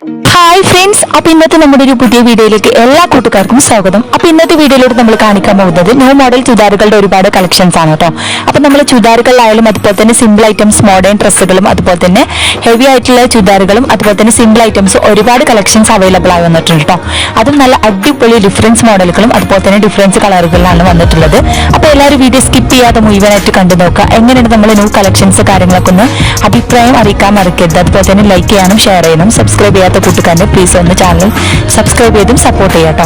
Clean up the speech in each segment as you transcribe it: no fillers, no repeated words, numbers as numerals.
Hi friends, അപ്പൊ ഇന്നത്തെ നമ്മുടെ ഒരു പുതിയ വീഡിയോയിലേക്ക് എല്ലാ കൂട്ടുകാർക്കും സ്വാഗതം. അപ്പൊ ഇന്നത്തെ വീഡിയോയിലൂടെ നമ്മൾ കാണിക്കാൻ പോകുന്നത് ന്യൂ മോഡൽ ചുരിദാറുകളുടെ ഒരുപാട് കളക്ഷൻസ് ആണ് കേട്ടോ. അപ്പൊ നമ്മൾ ചുരിദാറുകളിലായാലും അതുപോലെ തന്നെ സിമ്പിൾ ഐറ്റംസ്, മോഡേൺ ഡ്രസ്സുകളും അതുപോലെ തന്നെ ഹെവി ആയിട്ടുള്ള ചുരിദാറുകളും അതുപോലെ തന്നെ സിമ്പിൾ ഐറ്റംസ് ഒരുപാട് കളക്ഷൻസ് അവൈലബിൾ ആയി വന്നിട്ടുണ്ട് കേട്ടോ. അതും നല്ല അടിപൊളി ഡിഫറൻസ് മോഡലുകളും അതുപോലെ തന്നെ ഡിഫറൻസ് കളറുകളിലാണ് വന്നിട്ടുള്ളത്. അപ്പൊ എല്ലാവരും വീഡിയോ സ്കിപ്പ് ചെയ്യാതെ മുഴുവനായിട്ട് കണ്ടു നോക്കുക. എങ്ങനെയാണ് നമ്മൾ ന്യൂ കളക്ഷൻസ് കാര്യങ്ങളൊക്കെ ഒന്ന് അഭിപ്രായം അറിയിക്കാൻ മറക്കരുത്. അതുപോലെ തന്നെ ലൈക്ക് ചെയ്യാനും ഷെയർ ചെയ്യാനും സബ്സ്ക്രൈബ് ചെയ്യാത്ത കൂട്ടുകാരനെ പ്ലീസ് ഒന്ന് ചാനൽ സബ്സ്ക്രൈബ് ചെയ്തും സപ്പോർട്ട് ചെയ്യാട്ടോ.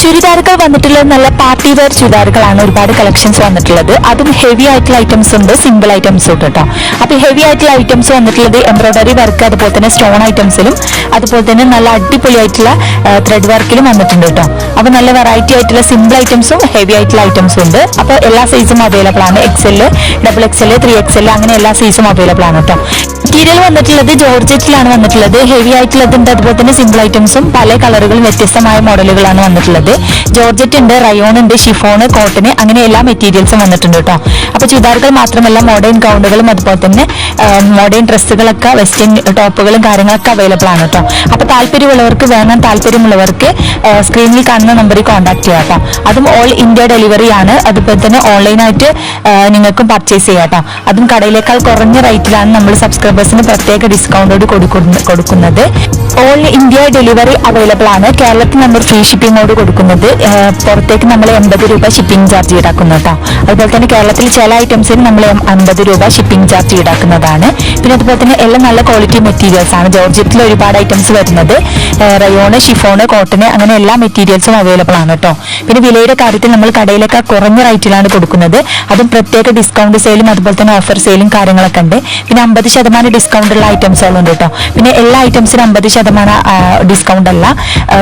ചുരിദാറുകൾ വന്നിട്ടുള്ളത് നല്ല പാർട്ടി വെയർ ചുരിദാറുകളാണ് ഒരുപാട് കളക്ഷൻസ് വന്നിട്ടുള്ളത്. അതും ഹെവി ആയിട്ടുള്ള ഐറ്റംസ് ഉണ്ട്, സിമ്പിൾ ഐറ്റംസ് ഉണ്ട് കേട്ടോ. അപ്പൊ ഹെവി ആയിട്ടുള്ള ഐറ്റംസ് വന്നിട്ടുള്ളത് എംബ്രോയിഡറി വർക്ക് അതുപോലെ തന്നെ സ്റ്റോൺ ഐറ്റംസിലും അതുപോലെ തന്നെ നല്ല അടിപൊളി ആയിട്ടുള്ള ത്രെഡ് വർക്കിലും വന്നിട്ടുണ്ട് കേട്ടോ. അപ്പൊ നല്ല വെറൈറ്റി ആയിട്ടുള്ള സിമ്പിൾ ഐറ്റംസും ഹെവി ആയിട്ടുള്ള ഐറ്റംസും ഉണ്ട്. അപ്പൊ എല്ലാ സൈസും അവൈലബിൾ ആണ്. XL, XXL, 3XL അങ്ങനെ എല്ലാ സൈസും അവൈലബിൾ ആണ് കേട്ടോ. മെറ്റീരിയൽ വന്നിട്ടുള്ളത് ജോർജറ്റിലാണ് വന്നിട്ടുള്ളത്. ഹെവി ആയിട്ടുള്ളതുണ്ട് അതുപോലെ തന്നെ സിമ്പിൾ ഐറ്റംസും പല കളറുകളും വ്യത്യസ്തമായ മോഡലുകളാണ് വന്നിട്ടുള്ളത്. ജോർജറ്റ് ഉണ്ട്, റയോൺ ഉണ്ട്, ഷിഫോൺ, കോട്ടൺ അങ്ങനെ എല്ലാ മെറ്റീരിയൽസും വന്നിട്ടുണ്ട് കേട്ടോ. അപ്പൊ ചുരിദാറുകൾ മാത്രമല്ല മോഡേൺ ഗൗണുകളും അതുപോലെ തന്നെ മോഡേൺ ഡ്രസ്സുകളൊക്കെ വെസ്റ്റേൺ ടോപ്പുകളും കാര്യങ്ങളൊക്കെ അവൈലബിൾ ആണ് കേട്ടോ. അപ്പൊ താല്പര്യമുള്ളവർക്ക് വേണം, താല്പര്യമുള്ളവർക്ക് സ്ക്രീനിൽ കാണുന്ന നമ്പറിൽ കോൺടാക്ട് ചെയ്യാം കേട്ടോ. അതും ഓൾ ഇന്ത്യ ഡെലിവറി ആണ്. അതുപോലെ തന്നെ ഓൺലൈനായിട്ട് നിങ്ങൾക്കും പർച്ചേസ് ചെയ്യാം കേട്ടോ. അതും കടയിലേക്കാൾ കുറഞ്ഞ റേറ്റിലാണ് നമ്മൾ സബ്സ്ക്രൈബേഴ്സിന് പ്രത്യേക ഡിസ്കൗണ്ടോട് കൊടുക്കുന്നത്. ഓൾ ഇന്ത്യ ഡെലിവറി അവൈലബിൾ ആണ്. കേരളത്തിൽ നമ്മൾ ഫ്രീ ഷിപ്പിങ്ങോട് കൊടുക്കുന്നത്. പുറത്തേക്ക് നമ്മൾ 80 രൂപ ഷിപ്പിംഗ് ചാർജ് ഈടാക്കുന്നു കേട്ടോ. അതുപോലെ തന്നെ കേരളത്തിൽ ചില ഐറ്റംസിന് നമ്മൾ 50 രൂപ ഷിപ്പിംഗ് ചാർജ് ഈടാക്കുന്നതാണ്. പിന്നെ അതുപോലെ തന്നെ എല്ലാം നല്ല ക്വാളിറ്റി മെറ്റീരിയൽസ് ആണ്. ജോർജറ്റിൽ ഒരുപാട് ഐറ്റംസ് വരുന്നത്. റയോണ്, ഷിഫോണ്, കോട്ടൺ അങ്ങനെ എല്ലാ മെറ്റീരിയൽസും അവൈലബിൾ ആണ് കേട്ടോ. പിന്നെ വിലയുടെ കാര്യത്തിൽ നമ്മൾ കടയിലൊക്കെ കുറഞ്ഞ റേറ്റിലാണ് കൊടുക്കുന്നത്. അതും പ്രത്യേക ഡിസ്കൗണ്ട് സെയിലും അതുപോലെ തന്നെ ഓഫർ സെയിലും കാര്യങ്ങളൊക്കെ ഉണ്ട്. പിന്നെ 50% ഡിസ്കൗണ്ട് ഉള്ള ഐറ്റംസുകളുണ്ട് കേട്ടോ. പിന്നെ എല്ലാ ഐറ്റംസിനും 50% ഡിസ്കൗണ്ട് അല്ല.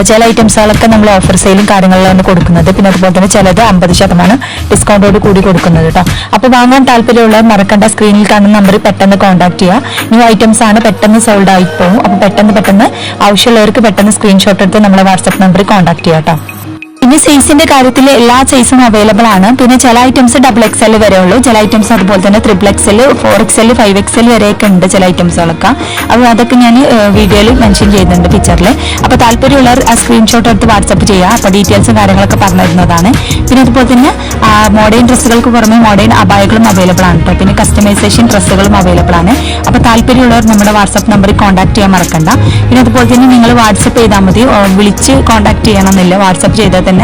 ചില ഐറ്റംസുകളൊക്കെ നമ്മൾ ഓഫർ സെയിലും കാര്യങ്ങളിലാണ് കൊടുക്കുന്നത്. പിന്നെ അതുപോലെ തന്നെ ചിലത് 50% ഡിസ്കൗണ്ടോട് കൂടി കൊടുക്കുന്നത് കേട്ടോ. അപ്പൊ വാങ്ങാൻ താല്പര്യമുള്ളവർ മറക്കണ്ട, സ്ക്രീനിൽ കാണുന്ന നമ്പറിൽ പെട്ടെന്ന് കോൺടാക്ട് ചെയ്യുക. ന്യൂ ഐറ്റംസ് ആണ്, പെട്ടെന്ന് സോൾഡ് ആയി പോകും. അപ്പൊ പെട്ടെന്ന് ആവശ്യമുള്ളവർക്ക് പെട്ടെന്ന് സ്ക്രീൻഷോട്ട് എടുത്ത് നമ്മളെ വാട്സ്ആപ്പ് നമ്പറിൽ കോൺടാക്ട് ചെയ്യാം കേട്ടോ. പിന്നെ സൈസിന്റെ കാര്യത്തിൽ എല്ലാ സൈസും അവൈലബിൾ ആണ്. പിന്നെ ചില ഐറ്റംസ് XXL വരെ ഉള്ളൂ, ചില ഐറ്റംസ് അതുപോലെ തന്നെ XXL, 4XL, 5XL വരെയൊക്കെ ഉണ്ട് ചില ഐറ്റംസുകളൊക്കെ. അപ്പോൾ അതൊക്കെ ഞാൻ വീഡിയോയിൽ മെൻഷൻ ചെയ്യുന്നുണ്ട് പിക്ചറിൽ. അപ്പോൾ താല്പര്യമുള്ളവർ ആ സ്ക്രീൻഷോട്ട് എടുത്ത് വാട്സപ്പ് ചെയ്യുക. അപ്പോൾ ഡീറ്റെയിൽസും കാര്യങ്ങളൊക്കെ പറഞ്ഞിരുന്നതാണ്. പിന്നെ അതുപോലെ തന്നെ മോഡേൺ ഡ്രസ്സുകൾക്ക് പുറമെ മോഡേൺ അബായകളും അവൈലബിൾ ആണ് കേട്ടോ. പിന്നെ കസ്റ്റമൈസേഷൻ ഡ്രസ്സുകളും അവൈലബിൾ ആണ്. അപ്പോൾ താല്പര്യമുള്ളവർ നമ്മുടെ വാട്സപ്പ് നമ്പറിൽ കോൺടാക്ട് ചെയ്യാൻ മറക്കണ്ട. പിന്നെ അതുപോലെ തന്നെ നിങ്ങൾ വാട്സപ്പ് ചെയ്താൽ മതി, വിളിച്ച് കോൺടാക്ട് ചെയ്യണമെന്നില്ല. വാട്സപ്പ് ചെയ്താൽ തന്നെ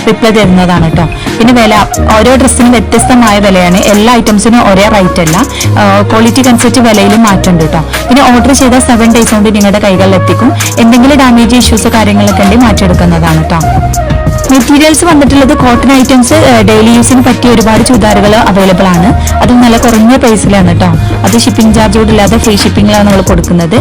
റിപ്ലൈ തരുന്നതാണ് കേട്ടോ. പിന്നെ വില ഓരോ ഡ്രസ്സിനും വ്യത്യസ്തമായ വിലയാണ്. എല്ലാ ഐറ്റംസിനും ഒരേ റേറ്റ് അല്ല. ക്വാളിറ്റിക്ക് അനുസരിച്ച് വിലയിലും മാറ്റമുണ്ട് കേട്ടോ. പിന്നെ ഓർഡർ ചെയ്താൽ 7 days കൊണ്ട് നിങ്ങളുടെ കൈകളിൽ എത്തിക്കും. എന്തെങ്കിലും ഡാമേജ് ഇഷ്യൂസ് കാര്യങ്ങളൊക്കെ ഉണ്ടെങ്കിൽ മാറ്റിയെടുക്കുന്നതാണ് കേട്ടോ. മെറ്റീരിയൽസ് വന്നിട്ടുള്ളത് കോട്ടൺ ഐറ്റംസ്, ഡെയിലി യൂസിന് പറ്റിയ ഒരുപാട് ചുരിദാറുകൾ അവൈലബിൾ ആണ്. അതും നല്ല കുറഞ്ഞ പ്രൈസിലാണ് കേട്ടോ. അത് ഷിപ്പിംഗ് ചാർജോട് ഇല്ലാതെ ഫ്രീ ഷിപ്പിംഗിലാണ് നമ്മൾ കൊടുക്കുന്നത്.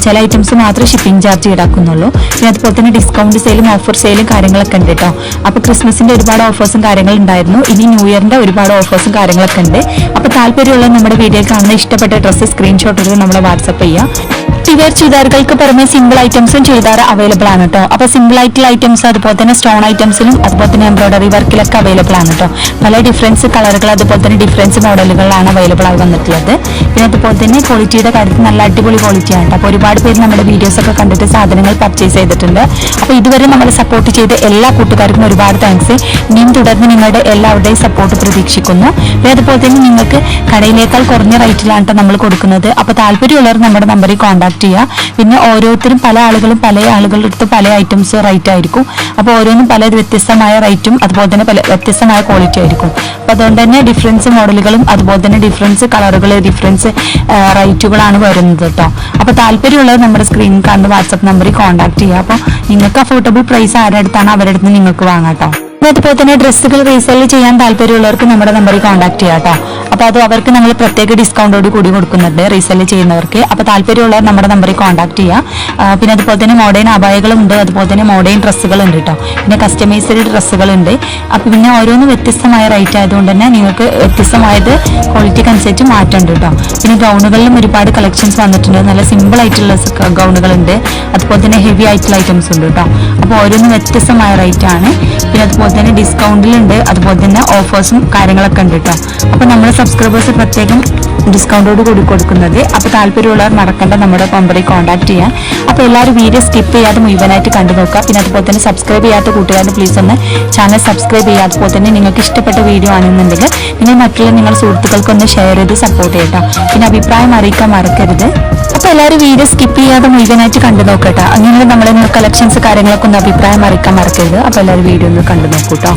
ചില ഐറ്റംസ് മാത്രമേ ഷിപ്പിംഗ് ചാർജ് ഈടാക്കുന്നുള്ളൂ. പിന്നെ അതുപോലെ തന്നെ ഡിസ്കൗണ്ട് സെയിലും ഓഫർ സെയിലും കാര്യങ്ങളൊക്കെ ഉണ്ട് കേട്ടോ. അപ്പോൾ ക്രിസ്മസിന്റെ ഒരുപാട് ഓഫേഴ്സും കാര്യങ്ങളും ഉണ്ടായിരുന്നു. ഇനി ന്യൂ ഇയറിന്റെ ഒരുപാട് ഓഫേഴ്സും കാര്യങ്ങളൊക്കെ ഉണ്ട്. അപ്പോൾ താല്പര്യമുള്ള നമ്മുടെ വീഡിയോയിൽ കാണുന്ന ഇഷ്ടപ്പെട്ട ഡ്രസ്സ് സ്ക്രീൻഷോട്ട് എടുത്ത് നമ്മളെ വാട്സപ്പ് ചെയ്യുക. വെയർ ചുരിദാറുകൾക്ക് പുറമെ സിമ്പിൾ ഐറ്റംസും ചുരിദാർ അവൈലബിൾ ആണ് കേട്ടോ. അപ്പൊ സിമ്പിൾ ആയിട്ടുള്ള ഐറ്റംസ് അതുപോലെ തന്നെ സ്റ്റോൺ ഐറ്റംസിലും അതുപോലെ തന്നെ എംബ്രോയിഡറി വർക്കിലൊക്കെ അവൈലബിൾ ആണ് കേട്ടോ. പല ഡിഫറൻസ് കളറുകൾ അതുപോലെ തന്നെ ഡിഫറൻസ് മോഡലുകളിലാണ് അവൈലബിൾ ആയി വന്നിട്ടുള്ളത്. പിന്നെ അതുപോലെ തന്നെ ക്വാളിറ്റിയുടെ കാര്യത്തിൽ നല്ല അടിപൊളി ക്വാളിറ്റിയാണ് കേട്ടോ. അപ്പോൾ ഒരുപാട് പേര് നമ്മുടെ വീഡിയോസ് ഒക്കെ കണ്ടിട്ട് സാധനങ്ങൾ പർച്ചേസ് ചെയ്തിട്ടുണ്ട്. അപ്പോൾ ഇതുവരെ നമ്മളെ സപ്പോർട്ട് ചെയ്ത എല്ലാ കൂട്ടുകാർക്കും ഒരുപാട് താങ്ക്സ്. ഇനിയും തുടർന്ന് നിങ്ങളുടെ എല്ലാവരുടെയും സപ്പോർട്ട് പ്രതീക്ഷിക്കുന്നു. പിന്നെ അതുപോലെ തന്നെ നിങ്ങൾക്ക് കടയിലേക്കാൾ കുറഞ്ഞ റേറ്റിലാണ് നമ്മൾ കൊടുക്കുന്നത്. അപ്പോൾ താല്പര്യമുള്ളവർ നമ്മുടെ നമ്പറിൽ കോൺടാക്ട് ചെയ്യുക. പിന്നെ ഓരോരുത്തരും പല ആളുകളുടെ അടുത്ത് പല ഐറ്റംസ് റേറ്റ് ആയിരിക്കും. അപ്പോൾ ഓരോന്നും പല വ്യത്യസ്തമായ റേറ്റും അതുപോലെ തന്നെ പല വ്യത്യസ്തമായ ക്വാളിറ്റി ആയിരിക്കും. അപ്പോൾ അതുകൊണ്ട് തന്നെ ഡിഫറൻസ് മോഡലുകളും അതുപോലെ തന്നെ ഡിഫറൻസ് കളറുകൾ, ഡിഫറൻസ് റേറ്റുകളാണ് വരുന്നത് കേട്ടോ. അപ്പോൾ താല്പര്യമുള്ളവർ നമ്മുടെ സ്ക്രീനിൽ കാണുന്ന വാട്സപ്പ് നമ്പറിൽ കോൺടാക്ട് ചെയ്യുക. അപ്പോൾ നിങ്ങൾക്ക് അഫോർഡബിൾ പ്രൈസ് ആരുടെ അടുത്താണ് അവരുടെ അടുത്ത് നിങ്ങൾക്ക് വാങ്ങാം കേട്ടോ. അതുപോലെ തന്നെ ഡ്രസ്സുകൾ റീസെല് ചെയ്യാൻ താല്പര്യമുള്ളവർക്ക് നമ്മുടെ നമ്പറിൽ കോൺടാക്ട് ചെയ്യാം കേട്ടോ. അപ്പോൾ അത് അവർക്ക് നമ്മൾ പ്രത്യേക ഡിസ്കൗണ്ടോട് കൂടി കൊടുക്കുന്നുണ്ട് റീസെല് ചെയ്യുന്നവർക്ക്. അപ്പോൾ താല്പര്യമുള്ളവർ നമ്മുടെ നമ്പറിൽ കോൺടാക്ട് ചെയ്യുക. പിന്നെ അതുപോലെ തന്നെ മോഡേൺ അബായകളുണ്ട്, അതുപോലെ തന്നെ മോഡേൺ ഡ്രസ്സുകളുണ്ട് കേട്ടോ. പിന്നെ കസ്റ്റമൈസ്ഡ് ഡ്രസ്സുകളുണ്ട്. അപ്പോൾ പിന്നെ ഓരോന്നും വ്യത്യസ്തമായ റേറ്റ് ആയതുകൊണ്ട് തന്നെ നിങ്ങൾക്ക് വ്യത്യസ്തമായത് ക്വാളിറ്റിക്ക് അനുസരിച്ച് മാറ്റമുണ്ട് കേട്ടോ. പിന്നെ ഗൗണുകളിലും ഒരുപാട് കളക്ഷൻസ് വന്നിട്ടുണ്ട്. നല്ല സിമ്പിൾ ആയിട്ടുള്ള ഗൗണുകളുണ്ട്, അതുപോലെ തന്നെ ഹെവി ആയിട്ടുള്ള ഐറ്റംസ് ഉണ്ട് കേട്ടോ. അപ്പോൾ ഓരോന്നും വ്യത്യസ്തമായ റേറ്റ് ആണ്. പിന്നെ അതുപോലെ തന്നെ ഡിസ്കൗണ്ടിലുണ്ട്, അതുപോലെ തന്നെ ഓഫേഴ്സും കാര്യങ്ങളൊക്കെ ഉണ്ട് കേട്ടോ. അപ്പോൾ നമ്മുടെ സബ്സ്ക്രൈബേഴ്സ് പ്രത്യേകം ഡിസ്കൗണ്ടോട് കൂടി കൊടുക്കുന്നത്. അപ്പോൾ താല്പര്യമുള്ളവർ മറക്കണ്ട നമ്മുടെ നമ്പറിൽ കോൺടാക്ട് ചെയ്യാം. അപ്പോൾ എല്ലാവരും വീഡിയോ സ്കിപ്പ് ചെയ്യാതെ മുഴുവനായിട്ട് കണ്ടു നോക്കുക. പിന്നെ അതുപോലെ തന്നെ സബ്സ്ക്രൈബ് ചെയ്യാത്ത കൂട്ടുകാർ പ്ലീസ് ഒന്ന് ചാനൽ സബ്സ്ക്രൈബ് ചെയ്യുക. അതുപോലെ തന്നെ നിങ്ങൾക്ക് ഇഷ്ടപ്പെട്ട വീഡിയോ ആണെന്നുണ്ടെങ്കിൽ നിങ്ങൾ മറ്റുള്ള നിങ്ങളുടെ സുഹൃത്തുക്കൾക്കൊന്ന് ഷെയർ ചെയ്ത് സപ്പോർട്ട് ചെയ്യട്ടോ. പിന്നെ അഭിപ്രായം അറിയിക്കാൻ മറക്കരുത്. അപ്പോൾ എല്ലാവരും വീഡിയോ സ്കിപ്പ് ചെയ്യാതെ മുഴുവനായിട്ട് കണ്ടു നോക്കട്ടോ. അങ്ങനെ നമ്മളെ കളക്ഷൻസ് കാര്യങ്ങളൊക്കെ ഒന്ന് അഭിപ്രായം അറിയിക്കാൻ മറക്കരുത്. അപ്പോൾ എല്ലാവരും വീഡിയോ ഒന്ന് കണ്ടു നോക്കൂട്ടോ.